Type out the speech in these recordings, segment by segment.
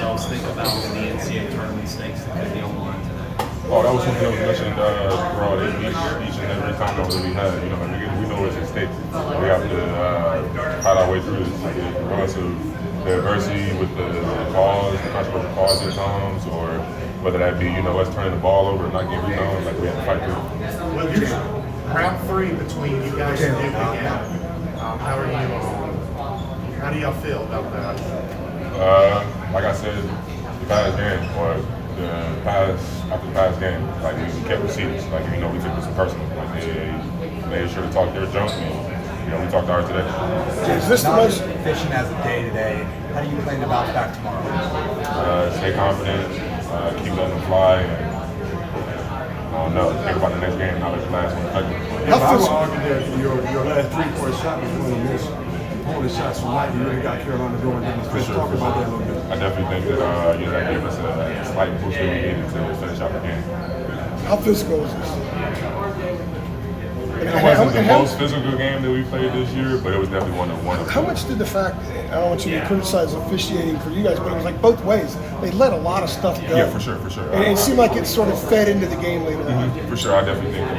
yourselves think about the NCAA tournament stakes that could be on the line today? Oh, that was something that was mentioned throughout each and every time that we had. You know, we know it's at stake. We have to fight our way through this, regardless of the adversity with the calls, the controversial calls at times, or whether that be, us turning the ball over and not getting rebounds, like we have to fight through. Well, round 3 between you guys and Duke again. How do y'all feel about that? Like I said, the past game, or after the past game, like we kept receipts. Like, we took this personal. Like, they made sure to talk their junk, and we talked ours today. Is this the most efficient as a day today? How do you plan to bounce back tomorrow? Stay confident, keep letting them fly, and think about the next game, not let the last one affect them. I would argue that your last three-point shot was one of the opponent shots from right. You really got Carolina going down. Let's talk about that a little bit. I definitely think that that gave us a slight boost that we needed to finish out the game. How physical is this? It wasn't the most physical game that we played this year, but it was definitely one of. How much did the fact, I don't want you to criticize officiating for you guys, but it was like both ways. They let a lot of stuff go. Yeah, for sure. And it seemed like it sort of fed into the game later on. For sure, I definitely think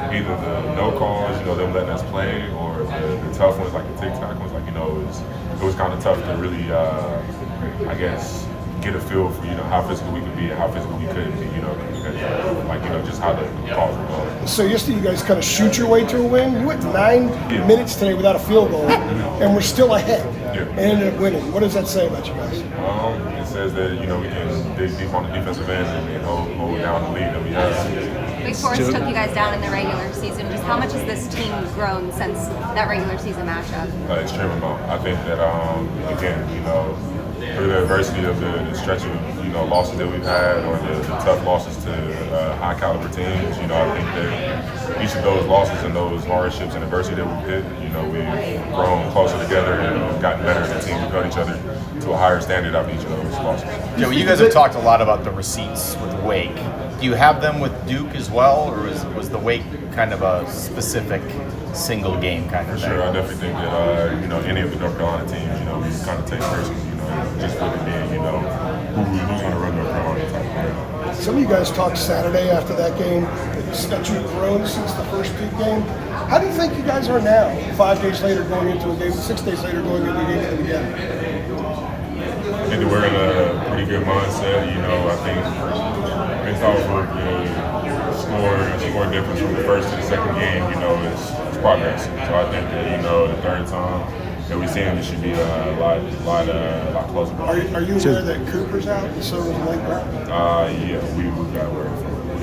either the no calls, them letting us play, or the tough ones, like the tic-tac ones, it was kind of tough to really, get a feel for, how physical we could be and how physical we couldn't be, because, just how the calls were going. So yesterday you guys kind of shoot your way to a win. You went 9 minutes today without a field goal, and we're still ahead and ended up winning. What does that say about you guys? It says that, we can dig deep on the defensive end and hold down the lead that we have. Big Forest took you guys down in the regular season. Just how much has this team grown since that regular season matchup? Extreme amount. I think that, again, through the adversity of the stretch of losses that we've had, or the tough losses to high caliber teams, I think that each of those losses and those hardships and adversity that we've hit, we've grown closer together and gotten better as a team. We've held each other to a higher standard after each of those losses. Joe, you guys have talked a lot about the receipts with Wake. Do you have them with Duke as well, or was the Wake kind of a specific single game kind of thing? Sure, I definitely think that any of the North Carolina teams, we kind of take personally, just with it being, who's going to run North Carolina type of game. Some of you guys talked Saturday after that game that you've grown since the first Duke game. How do you think you guys are now, 5 days later going into a game, 6 days later going into a game together? I think that we're in a pretty good mindset. I think based off of the score difference from the first to the second game, it's progress. So I think that the third time that we've seen it should be a lot closer. Are you aware that Cooper's out and so is Blake Brown? Yeah, we got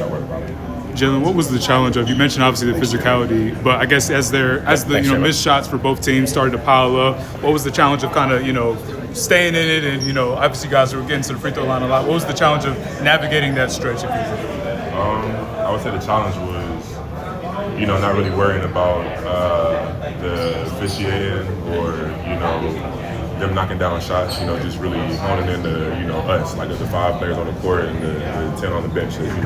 word about it. Jae'Lyn, what was the challenge of? You mentioned obviously the physicality, but I guess as the missed shots for both teams started to pile up, what was the challenge of kind of staying in it, and obviously you guys were getting to the free throw line a lot. What was the challenge of navigating that stretch? If you I would say the challenge was, not really worrying about the officiating or them knocking down shots. Just really honing into us, like the 5 players on the court and the 10 on the bench. And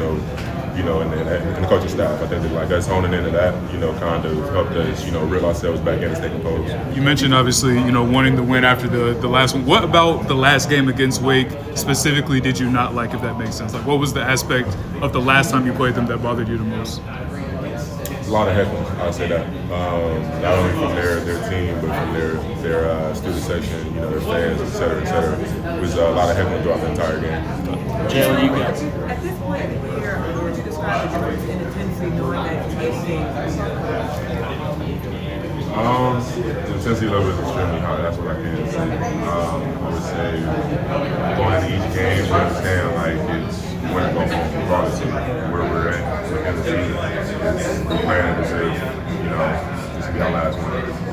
the coaching staff. I think that us honing into that, kind of helped us, reel ourselves back in and stay composed. You mentioned obviously, wanting to win after the last one. What about the last game against Wake specifically did you not like, if that makes sense? Like, what was the aspect of the last time you played them that bothered you the most? A lot of heckling, I'd say that. Not only from their team, but from their student section, their fans, et cetera, et cetera. It was a lot of heckling throughout the entire game. Jae'Lyn, you guys. At this point in the year, how would you describe the difference in intensity knowing that today's game is the intensity level is extremely high. That's what I can say. I would say going into each game, we understand it's win or go home, regardless of where we're at in the season. It's the plan to say, this will be our last one.